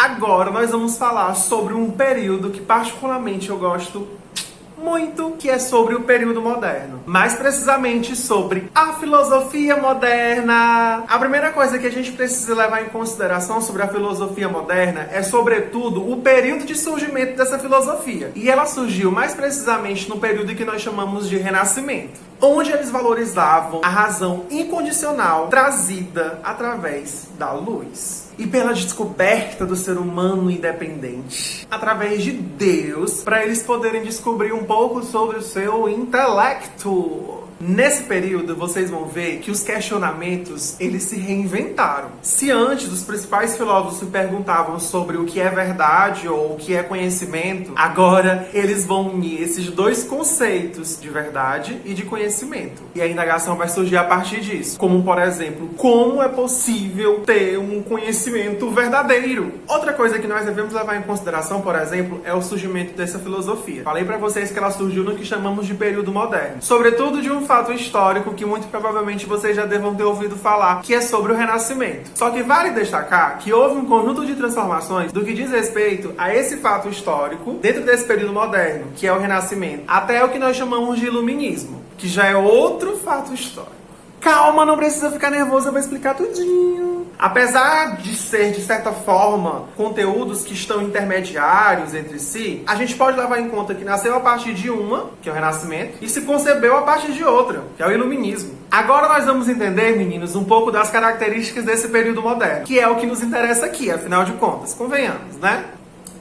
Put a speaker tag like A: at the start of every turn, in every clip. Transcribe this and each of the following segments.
A: Agora nós vamos falar sobre um período que particularmente eu gosto muito, que é sobre o período moderno. Mais precisamente sobre a filosofia moderna. A primeira coisa que a gente precisa levar em consideração sobre a filosofia moderna é, sobretudo, o período de surgimento dessa filosofia. E ela surgiu mais precisamente no período que nós chamamos de Renascimento, onde eles valorizavam a razão incondicional trazida através da luz e pela descoberta do ser humano independente, através de Deus, para eles poderem descobrir um pouco sobre o seu intelecto. Nesse período, vocês vão ver que os questionamentos, eles se reinventaram. Se antes os principais filósofos se perguntavam sobre o que é verdade ou o que é conhecimento, agora eles vão unir esses dois conceitos de verdade e de conhecimento. E a indagação vai surgir a partir disso. Como, por exemplo, como é possível ter um conhecimento verdadeiro? Outra coisa que nós devemos levar em consideração, por exemplo, é o surgimento dessa filosofia. Falei pra vocês que ela surgiu no que chamamos de período moderno. Sobretudo de um fato histórico que muito provavelmente vocês já devam ter ouvido falar, que é sobre o Renascimento. Só que vale destacar que houve um conjunto de transformações do que diz respeito a esse fato histórico dentro desse período moderno, que é o Renascimento, até o que nós chamamos de Iluminismo, que já é outro fato histórico. Calma, não precisa ficar nervoso, eu vou explicar tudinho. Apesar de ser, de certa forma, conteúdos que estão intermediários entre si, a gente pode levar em conta que nasceu a partir de uma, que é o Renascimento, e se concebeu a partir de outra, que é o Iluminismo. Agora nós vamos entender, meninos, um pouco das características desse período moderno, que é o que nos interessa aqui, afinal de contas, convenhamos, né?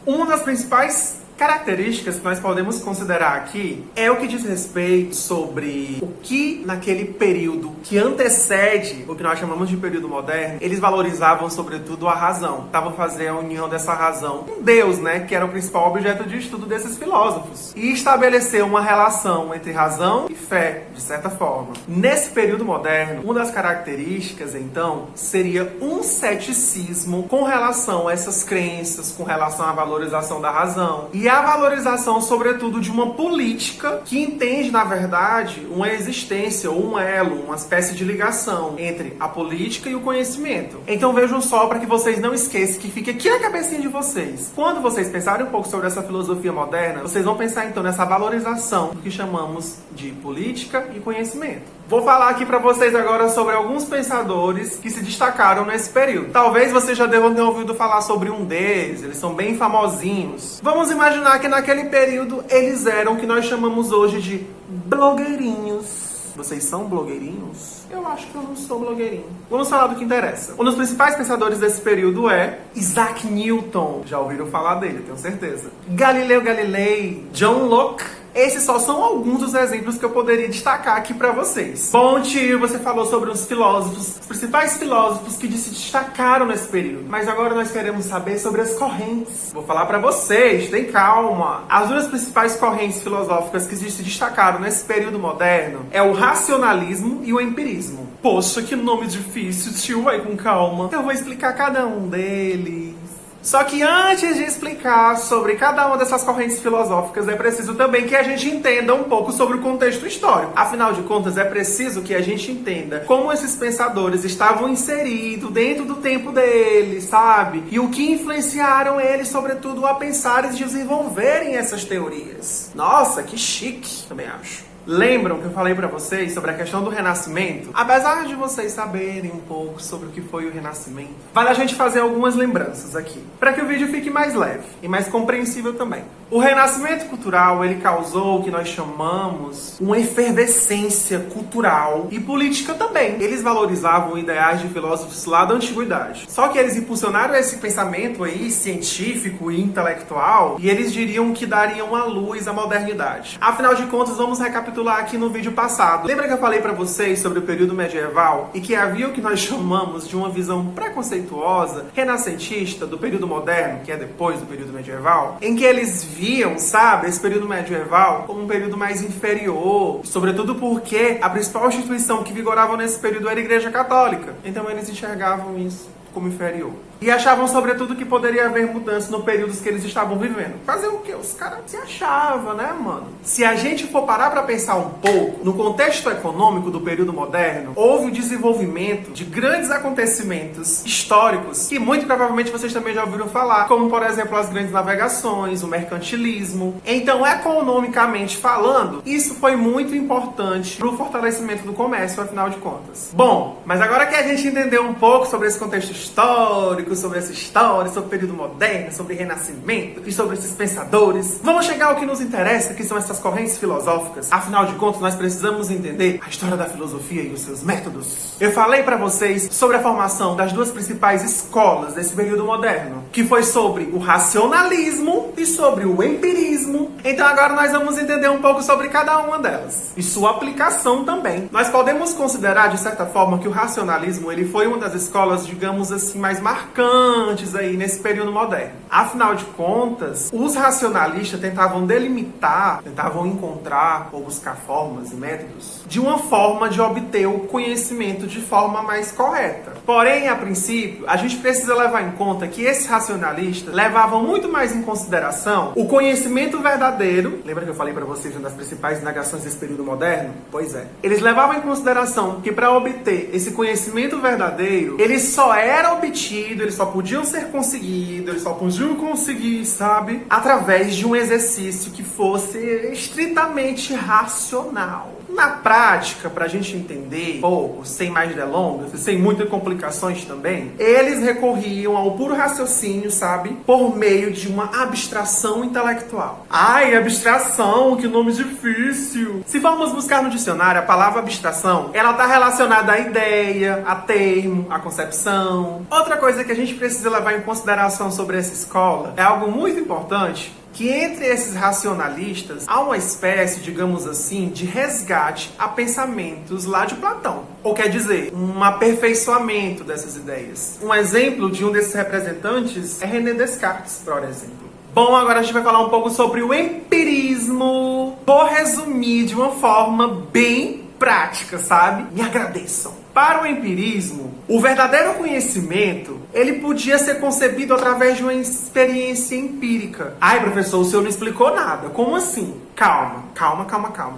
A: Uma das principais características que nós podemos considerar aqui é o que diz respeito sobre o que naquele período que antecede o que nós chamamos de período moderno, eles valorizavam sobretudo a razão. Estavam fazendo a união dessa razão com Deus, né, que era o principal objeto de estudo desses filósofos. E estabeleceu uma relação entre razão e fé, de certa forma. Nesse período moderno, uma das características, então, seria um ceticismo com relação a essas crenças, com relação à valorização da razão. E a valorização, sobretudo, de uma política que entende, na verdade, uma existência ou um elo, uma espécie de ligação entre a política e o conhecimento. Então vejam só, para que vocês não esqueçam, que fique aqui na cabecinha de vocês. Quando vocês pensarem um pouco sobre essa filosofia moderna, vocês vão pensar então nessa valorização do que chamamos de política e conhecimento. Vou falar aqui para vocês agora sobre alguns pensadores que se destacaram nesse período. Talvez vocês já devam ter ouvido falar sobre um deles, eles são bem famosinhos. Vamos imaginar que naquele período eles eram o que nós chamamos hoje de blogueirinhos. Vocês são blogueirinhos? Eu acho que eu não sou blogueirinho. Vamos falar do que interessa. Um dos principais pensadores desse período é Isaac Newton. Já ouviram falar dele, tenho certeza. Galileu Galilei, John Locke. Esses só são alguns dos exemplos que eu poderia destacar aqui pra vocês. Bom, tio, você falou sobre os filósofos, os principais filósofos que se destacaram nesse período. Mas agora nós queremos saber sobre as correntes. Vou falar pra vocês, tem calma. As duas principais correntes filosóficas que se destacaram nesse período moderno é o racionalismo e o empirismo. Poxa, que nome difícil, tio, vai com calma. Eu vou explicar cada um deles. Só que antes de explicar sobre cada uma dessas correntes filosóficas, é preciso também que a gente entenda um pouco sobre o contexto histórico. Afinal de contas, é preciso que a gente entenda como esses pensadores estavam inseridos dentro do tempo deles, sabe? E o que influenciaram eles, sobretudo, a pensar e desenvolverem essas teorias. Nossa, que chique, também acho. Lembram que eu falei pra vocês sobre a questão do Renascimento? Apesar de vocês saberem um pouco sobre o que foi o Renascimento, vale a gente fazer algumas lembranças aqui, para que o vídeo fique mais leve e mais compreensível também. O Renascimento cultural, ele causou o que nós chamamos uma efervescência cultural e política também. Eles valorizavam ideais de filósofos lá da antiguidade. Só que eles impulsionaram esse pensamento aí científico e intelectual, e eles diriam que dariam a luz à modernidade. Afinal de contas, vamos recapitular aqui no vídeo passado. Lembra que eu falei pra vocês sobre o período medieval e que havia o que nós chamamos de uma visão preconceituosa, renascentista do período moderno, que é depois do período medieval, em que eles viam, sabe, esse período medieval como um período mais inferior, sobretudo porque a principal instituição que vigorava nesse período era a Igreja Católica. Então eles enxergavam isso como inferior. E achavam, sobretudo, que poderia haver mudança no período que eles estavam vivendo. Fazer o quê? Os caras se achavam, né, mano? Se a gente for parar pra pensar um pouco, no contexto econômico do período moderno, houve o desenvolvimento de grandes acontecimentos históricos que muito provavelmente vocês também já ouviram falar, como, por exemplo, as grandes navegações, o mercantilismo. Então, economicamente falando, isso foi muito importante pro fortalecimento do comércio, afinal de contas. Bom, mas agora que a gente entendeu um pouco sobre esse contexto histórico, sobre essa história, sobre o período moderno, sobre o Renascimento e sobre esses pensadores, vamos chegar ao que nos interessa, que são essas correntes filosóficas. Afinal de contas, nós precisamos entender a história da filosofia e os seus métodos. Eu falei pra vocês sobre a formação das duas principais escolas desse período moderno, que foi sobre o racionalismo e sobre o empirismo. Então agora nós vamos entender um pouco sobre cada uma delas e sua aplicação também. Nós podemos considerar, de certa forma, que o racionalismo ele foi uma das escolas, digamos assim, mais marcantes aí nesse período moderno. Afinal de contas, os racionalistas tentavam delimitar, tentavam encontrar ou buscar formas e métodos de uma forma de obter o conhecimento de forma mais correta. Porém, a princípio, a gente precisa levar em conta que esses racionalistas levavam muito mais em consideração o conhecimento verdadeiro. Lembra que eu falei para vocês uma das principais indagações desse período moderno? Pois é. Eles levavam em consideração que para obter esse conhecimento verdadeiro, ele só era obtido, eles só podiam ser conseguidos, eles só podiam conseguir, sabe? Através de um exercício que fosse estritamente racional. Na prática, pra gente entender pouco, sem mais delongas e sem muitas complicações também, eles recorriam ao puro raciocínio, sabe? Por meio de uma abstração intelectual. Ai, abstração, que nome difícil! Se formos buscar no dicionário, a palavra abstração, ela tá relacionada à ideia, a termo, à concepção. Outra coisa que a gente precisa levar em consideração sobre essa escola é algo muito importante, que entre esses racionalistas há uma espécie, digamos assim, de resgate a pensamentos lá de Platão. Ou quer dizer, um aperfeiçoamento dessas ideias. Um exemplo de um desses representantes é René Descartes, por exemplo. Bom, agora a gente vai falar um pouco sobre o empirismo. Vou resumir de uma forma bem prática, sabe? Me agradeçam. Para o empirismo, o verdadeiro conhecimento, ele podia ser concebido através de uma experiência empírica. Ai, professor, o senhor não explicou nada. Como assim? Calma.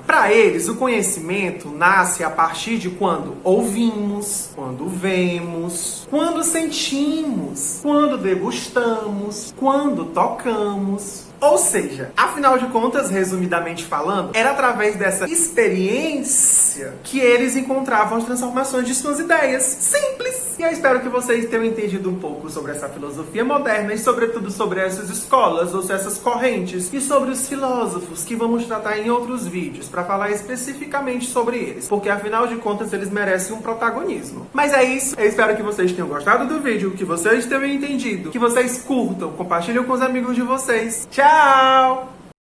A: Para eles, o conhecimento nasce a partir de quando ouvimos, quando vemos, quando sentimos, quando degustamos, quando tocamos. Ou seja, afinal de contas, resumidamente falando, era através dessa experiência que eles encontravam as transformações de suas ideias. Simples! E eu espero que vocês tenham entendido um pouco sobre essa filosofia moderna e, sobretudo, sobre essas escolas, ou essas correntes, e sobre os filósofos, que vamos tratar em outros vídeos, para falar especificamente sobre eles, porque, afinal de contas, eles merecem um protagonismo. Mas é isso. Eu espero que vocês tenham gostado do vídeo, que vocês tenham entendido, que vocês curtam, compartilhem com os amigos de vocês. Tchau!